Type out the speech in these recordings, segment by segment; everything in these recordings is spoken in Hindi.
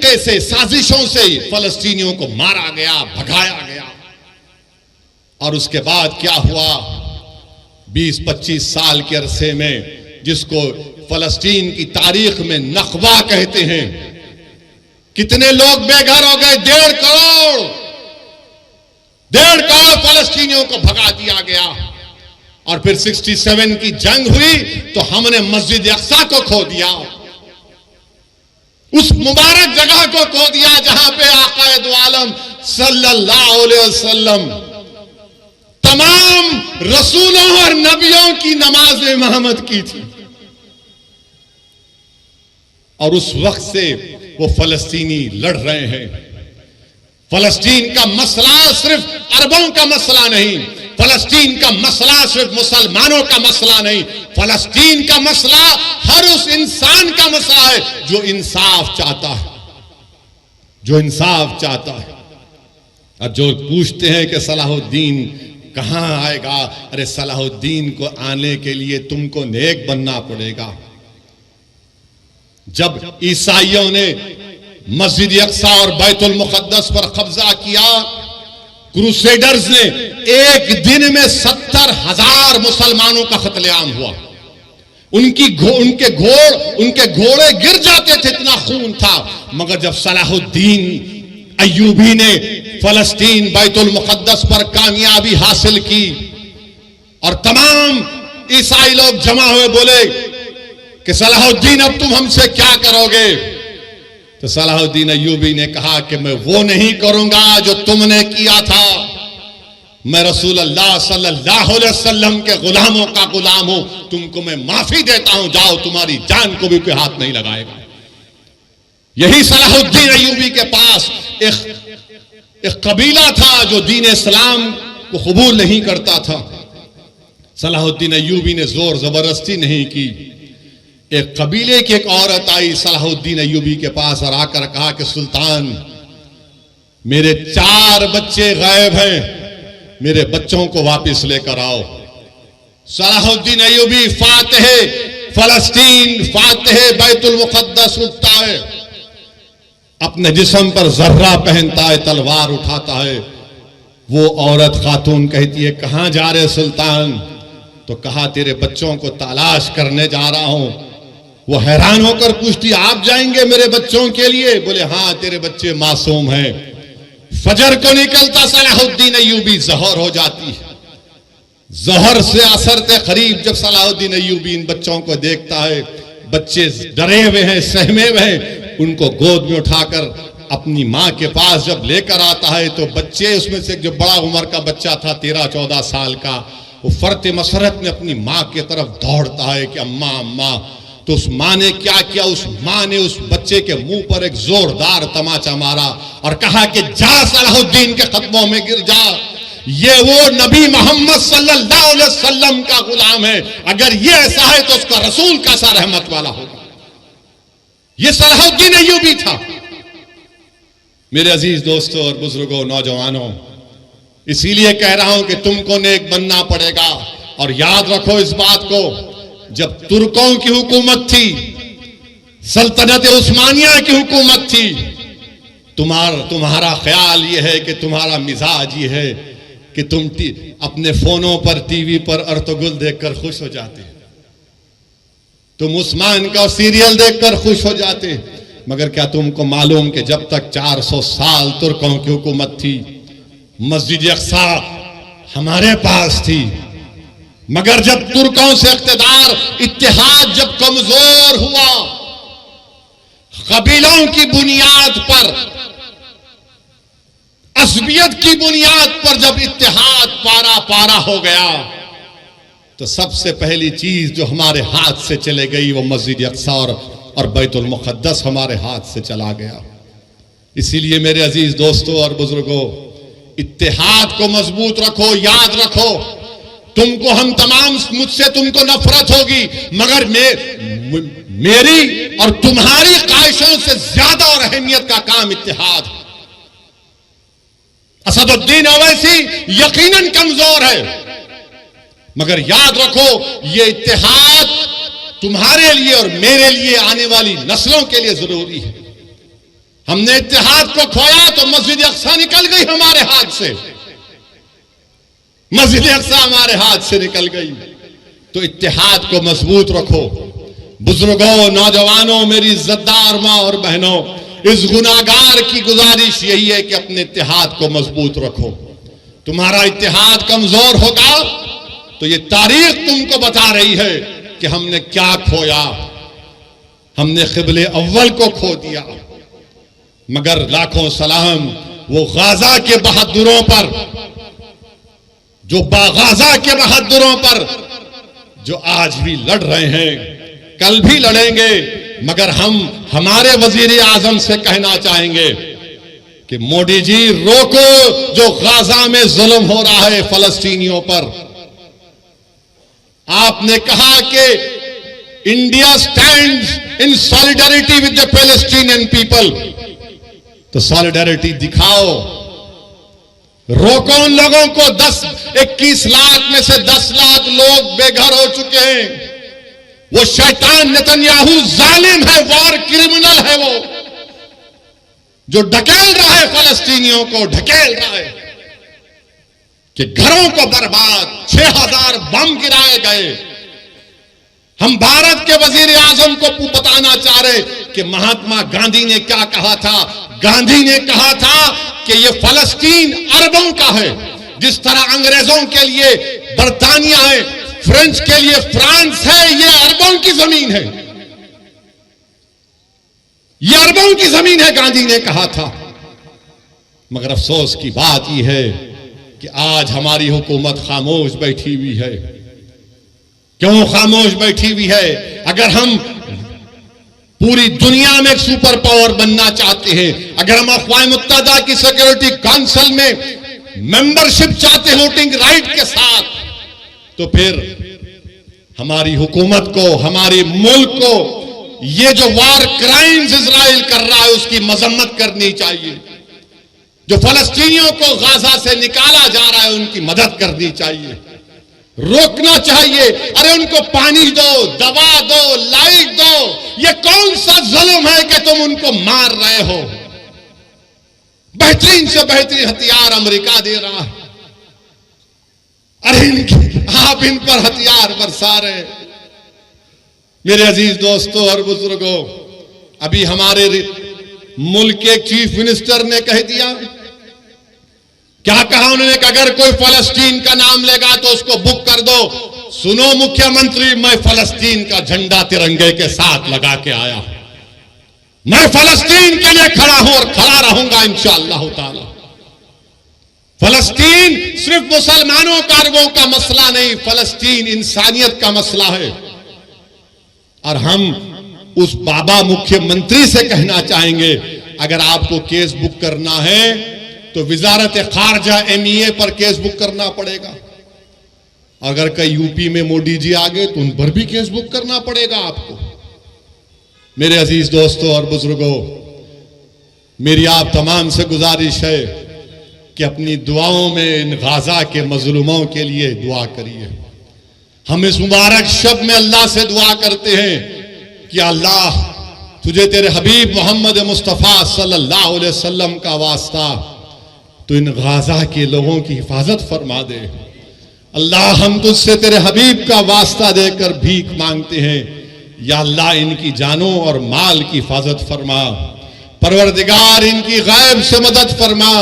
तरीके से, साजिशों से फलस्तीनियों को मारा गया, भगाया गया। और उसके बाद क्या हुआ? 20-25 साल के अरसे में, जिसको फलस्तीन की तारीख में नखबा कहते हैं, कितने लोग बेघर हो गए? 1.5 करोड़ फलस्तीनियों को भगा दिया गया। और फिर 67 की जंग हुई तो हमने मस्जिद अक्सा को खो दिया, उस मुबारक जगह को खो दिया जहां पे आकाए दो आलम सल्लल्लाहु अलैहि वसल्लम तमाम रसूलों और नबियों की नमाज इमामत की थी। और उस वक्त से वो फलस्तीनी लड़ रहे हैं। फलस्तीन का मसला सिर्फ अरबों का मसला नहीं, फलस्तीन का मसला सिर्फ मुसलमानों का मसला नहीं, फलस्तीन का मसला हर उस इंसान का मसला है जो इंसाफ चाहता है, जो इंसाफ चाहता है। और जो पूछते हैं कि सलाहुद्दीन कहां आएगा, अरे सलाहुद्दीन को आने के लिए तुमको नेक बनना पड़ेगा। जब ईसाइयों ने मस्जिद अक्सा और बैतुल मुक़द्दस पर कब्जा किया, क्रूसेडर्स ने एक दिन में 70,000 मुसलमानों का कत्लेआम हुआ। उनके घोड़े गिर जाते थे, इतना खून था। मगर जब सलाहुद्दीन अय्यूबी ने फलस्तीन बैतुल मुक़द्दस पर कामयाबी हासिल की और तमाम ईसाई लोग जमा हुए, बोले कि सलाहुद्दीन अब तुम हमसे क्या करोगे? तो सलाहुद्दीन अय्यूबी ने कहा कि मैं वो नहीं करूंगा जो तुमने किया था। मैं रसूलुल्लाह सल्लल्लाहु अलैहि वसल्लम के गुलामों का गुलाम हूं, तुमको मैं माफी देता हूं, जाओ, तुम्हारी जान को भी कोई हाथ नहीं लगाएगा। यही सलाहुद्दीन अय्यूबी के पास एक कबीला था जो दीन इस्लाम को कबूल नहीं करता था। सलाहुद्दीन अय्यूबी ने जोर जबरदस्ती नहीं की। एक कबीले की एक औरत आई सलाहुद्दीन अय्यूबी के पास और आकर कहा कि सुल्तान, मेरे 4 बच्चे गायब हैं, मेरे बच्चों को वापस लेकर आओ। Salahuddin Ayyubi Fatih फलस्तीन, Fatih Betul मुक़द्दस उठता है, अपने जिस्म पर जर्रा पहनता है, तलवार उठाता है। वो औरत खातून कहती है, कहां जा रहे सुल्तान? तो कहा, तेरे बच्चों को तलाश करने जा रहा हूं। वो हैरान होकर पूछती, आप जाएंगे मेरे बच्चों के लिए? बोले, हाँ, तेरे बच्चे मासूम हैं। फजर को निकलता सलाहुद्दीन अय्यूबी, ज़हर हो जाती है। ज़हर से असर के करीब जब सलाहुद्दीन अय्यूबी इन बच्चों को देखता है, बच्चे डरे हुए हैं, सहमे हुए हैं, उनको गोद में उठाकर अपनी माँ के पास जब लेकर आता है तो बच्चे, उसमें से जो बड़ा उम्र का बच्चा था 13-14 साल का, वो फर्त मसरत में अपनी माँ की तरफ दौड़ता है कि अम्मा अम्मा। तो उस माँ ने क्या किया? उस माँ ने उस बच्चे के मुंह पर एक जोरदार तमाचा मारा और कहा कि जा, सलाहुद्दीन के कदमों में गिर जा, ये वो नबी मोहम्मद सल्लल्लाहु अलैहि वसल्लम का गुलाम है, अगर ये ऐसा है तो उसका रसूल कैसा रहमत वाला होगा। ये सलाहुद्दीन अय्यूबी था। मेरे अजीज दोस्तों और बुजुर्गों, नौजवानों, इसीलिए कह रहा हूं कि तुमको नेक बनना पड़ेगा। और याद रखो इस बात को, जब तुर्कों की हुकूमत थी, सल्तनत उस्मानिया की हुकूमत थी, तुम्हारा ख्याल यह है कि तुम्हारा मिजाज ये है कि तुम अपने फोनों पर, टीवी पर अर्तुगरुल देखकर खुश हो जाते, तुम उस्मान का सीरियल देखकर खुश हो जाते। मगर क्या तुमको मालूम कि जब तक 400 साल तुर्कों की हुकूमत थी, मस्जिद अक्सा हमारे पास थी। मगर जब तुर्कों से इक़्तिदार, इत्तेहाद जब कमजोर हुआ, कबीलों की बुनियाद पर, असबियत की बुनियाद पर जब इत्तेहाद पारा पारा हो गया, तो सबसे पहली चीज जो हमारे हाथ से चले गई वो मस्जिद अक्सा और बैतुल मुक़द्दस हमारे हाथ से चला गया। इसीलिए मेरे अजीज दोस्तों और बुजुर्गों, इत्तेहाद को मजबूत रखो। याद रखो, तुमको हम तमाम, मुझसे तुमको नफरत होगी, मगर मेरी और तुम्हारी ख्वाहिशों से ज्यादा और अहमियत का काम इत्तेहाद। असदुद्दीन ओवैसी यकीनन कमजोर है, मगर याद रखो ये इत्तेहाद तुम्हारे लिए और मेरे लिए, आने वाली नस्लों के लिए जरूरी है। हमने इत्तेहाद को खोया तो मस्जिद अक्सा निकल गई हमारे हाथ से, मस्जिद अक्सा हमारे हाथ से निकल गई। तो इत्तेहाद को मजबूत रखो। बुजुर्गों, नौजवानों, मेरी इज्जतदार मां और बहनों, इस गुनाहगार की गुजारिश यही है कि अपने इत्तेहाद को मजबूत रखो। तुम्हारा इत्तेहाद कमजोर होगा तो ये तारीख तुमको बता रही है कि हमने क्या खोया। हमने क़िबले अव्वल को खो दिया। मगर लाखों सलाम वो गाजा के बहादुरों पर, जो गाजा के बहादुरों पर जो आज भी लड़ रहे हैं, कल भी लड़ेंगे। मगर हम हमारे वजीर आजम से कहना चाहेंगे कि मोदी जी रोको जो गाजा में जुल्म हो रहा है फलस्तीनियों पर। आपने कहा कि India stands in solidarity with the Palestinian people, तो सॉलिडारिटी दिखाओ। रोको उन लोगों को। 21 लाख में से 10 लाख लोग बेघर हो चुके हैं। वो शैतान नेतन्याहू जालिम है, वॉर क्रिमिनल है, वो जो ढकेल रहा है फलस्तीनियों को, ढकेल रहा है कि घरों को बर्बाद, 6000 बम गिराए गए। हम भारत के वजीर आजम को बताना चाह रहे कि महात्मा गांधी ने क्या कहा था। गांधी ने कहा था कि ये फलस्तीन अरबों का है। जिस तरह अंग्रेजों के लिए बर्तानिया है, फ्रेंच के लिए फ्रांस है, ये अरबों की जमीन है, ये अरबों की जमीन है, गांधी ने कहा था। मगर अफसोस की बात यह है कि आज हमारी हुकूमत खामोश बैठी हुई है। क्यों खामोश बैठी हुई है? अगर हम पूरी दुनिया में एक सुपर पावर बनना चाहते हैं, अगर हम अक़वाम मुत्तहिदा की सिक्योरिटी काउंसिल में मेंबरशिप चाहते हैं वोटिंग राइट के साथ, तो फिर हमारी हुकूमत को, हमारे मुल्क को ये जो वार क्राइम्स इजराइल कर रहा है उसकी मजम्मत करनी चाहिए। जो फलस्तीनियों को गाजा से निकाला जा रहा है उनकी मदद करनी चाहिए, रोकना चाहिए। अरे उनको पानी दो, दवा दो, लाइट दो। ये कौन सा जुल्म है कि तुम उनको मार रहे हो? बेहतरीन से बेहतरीन हथियार अमेरिका दे रहा है, अरे आप इन पर हथियार बरसा रहे। मेरे अजीज दोस्तों और बुजुर्गों, अभी हमारे मुल्क के चीफ मिनिस्टर ने कह दिया, क्या कहा उन्होंने कि अगर कोई फलस्तीन का नाम लेगा तो उसको बुक कर दो। सुनो मुख्यमंत्री, मैं फलस्तीन का झंडा तिरंगे के साथ लगा के आया, मैं फलस्तीन के लिए खड़ा हूं और खड़ा रहूंगा इंशाअल्लाह ताला। फलस्तीन सिर्फ मुसलमानों का, अरबों का मसला नहीं, फलस्तीन इंसानियत का मसला है। और हम उस बाबा मुख्यमंत्री से कहना चाहेंगे, अगर आपको केस बुक करना है तो वजारत खारजा MEA पर केस बुक करना पड़ेगा। अगर कई यूपी में मोदी जी आ गए तो उन पर भी केस बुक करना पड़ेगा आपको। मेरे अजीज दोस्तों और बुजुर्गों, मेरी आप तमाम से गुजारिश है कि अपनी दुआओं में इन गाजा के मजलूमों के लिए दुआ करिए। हम इस मुबारक शब में अल्लाह से दुआ करते हैं कि अल्लाह तुझे तेरे हबीब मोहम्मद मुस्तफ़ा सल्लल्लाहु अलैहि वसल्लम का वास्ता, तो इन गाजा के लोगों की हिफाजत फरमा दे। अल्लाह हम तुझसे तेरे हबीब का वास्ता देकर भीख मांगते हैं, या अल्लाह इनकी जानों और माल की हिफाजत फरमा। परवरदिगार इनकी गैब से मदद फरमा।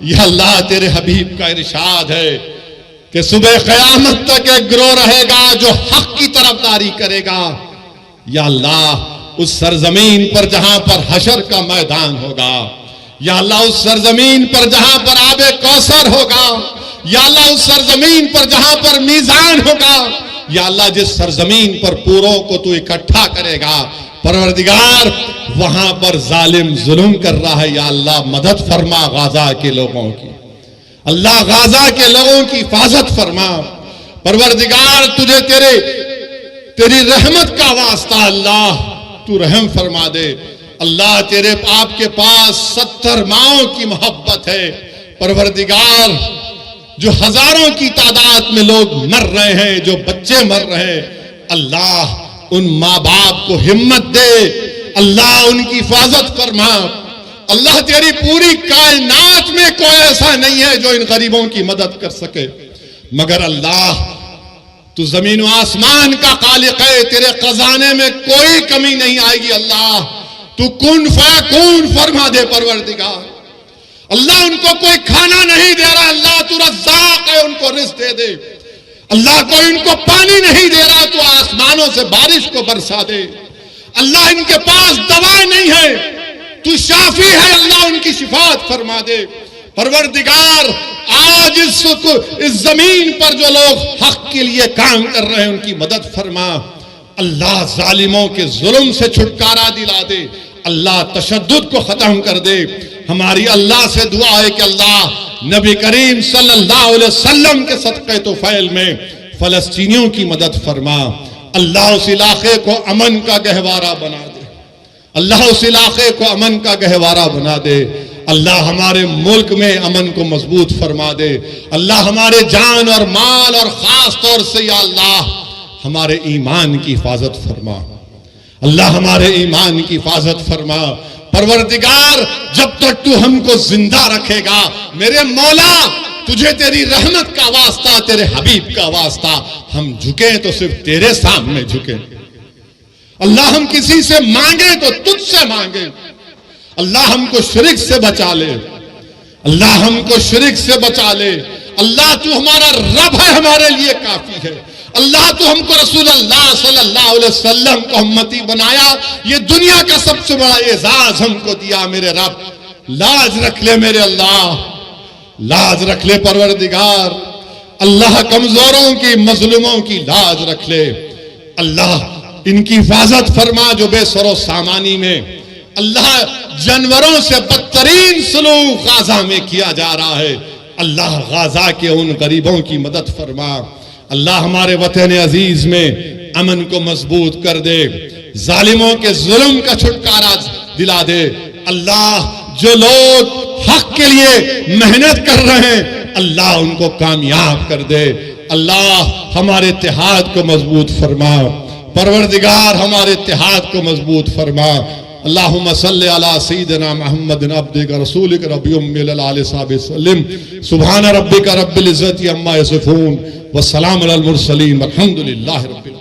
या अल्लाह तेरे हबीब का इरशाद है कि सुबह क़यामत तक एक गिरोह रहेगा जो हक की तरफदारी करेगा। या अल्लाह उस सरजमीन पर जहां पर हशर का मैदान होगा, या अल्लाह उस सरजमीन पर जहां पर आबे कौसर होगा, या अल्लाह उस सरजमीन पर जहां पर मीजान होगा, या अल्लाह जिस सरजमीन पर पूरों को तू इकट्ठा करेगा, परवरदिगार वहां पर जालिम जुल्म कर रहा है। या अल्लाह मदद फरमा गाजा के लोगों की, अल्लाह गाजा के लोगों की हिफाजत फरमा। परवरदिगार तुझे तेरी रहमत का वास्ता, अल्लाह तू रहम फरमा दे। अल्लाह तेरे आपके पास 70 माओं की मोहब्बत है। परवरदिगार जो हजारों की तादाद में लोग मर रहे हैं, जो बच्चे मर रहे हैं, अल्लाह उन माँ बाप को हिम्मत दे, अल्लाह उनकी हिफाजत फरमा। अल्लाह तेरी पूरी कायनात में कोई ऐसा नहीं है जो इन गरीबों की मदद कर सके मगर अल्लाह। तू जमीन व आसमान का खालिक है, तेरे खजाने में कोई कमी नहीं आएगी अल्लाह। तू कुन फयकून फरमा दे परवरदिगार। अल्लाह उनको कोई खाना नहीं दे रहा, अल्लाह तू रज़्ज़ाक़ है, उनको रिज़्क़ दे दे। अल्लाह कोई इनको पानी नहीं दे रहा, तू आसमानों से बारिश को बरसा दे। अल्लाह इनके पास दवाएं नहीं है, तू शाफी है, अल्लाह उनकी शिफात फरमा दे। परवरदिगार आज इस जमीन पर जो लोग हक के लिए काम कर रहे हैं उनकी मदद फरमा। अल्लाह जालिमों के जुल्म से छुटकारा दिला दे, अल्लाह तशद्दुद को खत्म कर दे। हमारी अल्लाह से दुआ है कि अल्लाह नबी करीम सल्लल्लाहु अलैहि वसल्लम के सदक़े तोफ़ैल में फ़लस्तीनियों की मदद फरमा। अल्लाह उस इलाके को अमन का गहवारा बना दे, अल्लाह उस इलाके को अमन का गहवारा बना दे। अल्लाह हमारे मुल्क में अमन को मजबूत फरमा दे। अल्लाह हमारे जान और माल और खास तौर से या अल्लाह हमारे ईमान की हिफाजत फरमा। अल्लाह हमारे ईमान की हिफाजत फरमा। परवरदिगार जब तक तू हमको जिंदा रखेगा मेरे मौला, तुझे तेरी रहमत का वास्ता, तेरे हबीब का वास्ता, हम झुके तो सिर्फ तेरे सामने झुके। अल्लाह हम किसी से मांगे तो तुझसे मांगे। अल्लाह हमको शिरक से बचा ले, अल्लाह हमको शिरक से बचा ले। अल्लाह तू हमारा रब है, हमारे लिए काफी है। अल्लाह तू हमको रसूल अल्लाह सल्लल्लाहु अलैहि वसल्लम को उम्मती बनाया, ये दुनिया का सबसे बड़ा एजाज हमको दिया। मेरे रब लाज रख ले, मेरे अल्लाह लाज रख ले परवरदिगार। अल्लाह कमजोरों की मजलूमों की लाज रख ले। अल्लाह इनकी हिफाजत फरमा जो बेसरो सामानी में अल्लाह जानवरों से बदतरीन सलूक गाजा में किया जा रहा है। अल्लाह गाजा के उन गरीबों की मदद फरमा। अल्लाह हमारे वतन अजीज में अमन को मजबूत कर दे, जालिमों के जुल्म का छुटकारा दिला दे। अल्लाह जो लोग हक के लिए मेहनत कर रहे हैं अल्लाह उनको कामयाब कर दे। अल्लाह हमारे इत्तेहाद को मजबूत फरमा। परवरदिगार हमारे इत्तेहाद को मजबूत फरमा। अल्लाहुम्मा सल्लि अला सय्यिदिना मुहम्मदिन अब्दिका रसूलिका नबी उम्मी आलिहि वसल्लम। सुब्हान रब्बिका रब्बिल इज्जति अम्मा यसिफून व सलामुन अलल मुरसलीन वल्हम्दुलिल्लाहि रब्बिल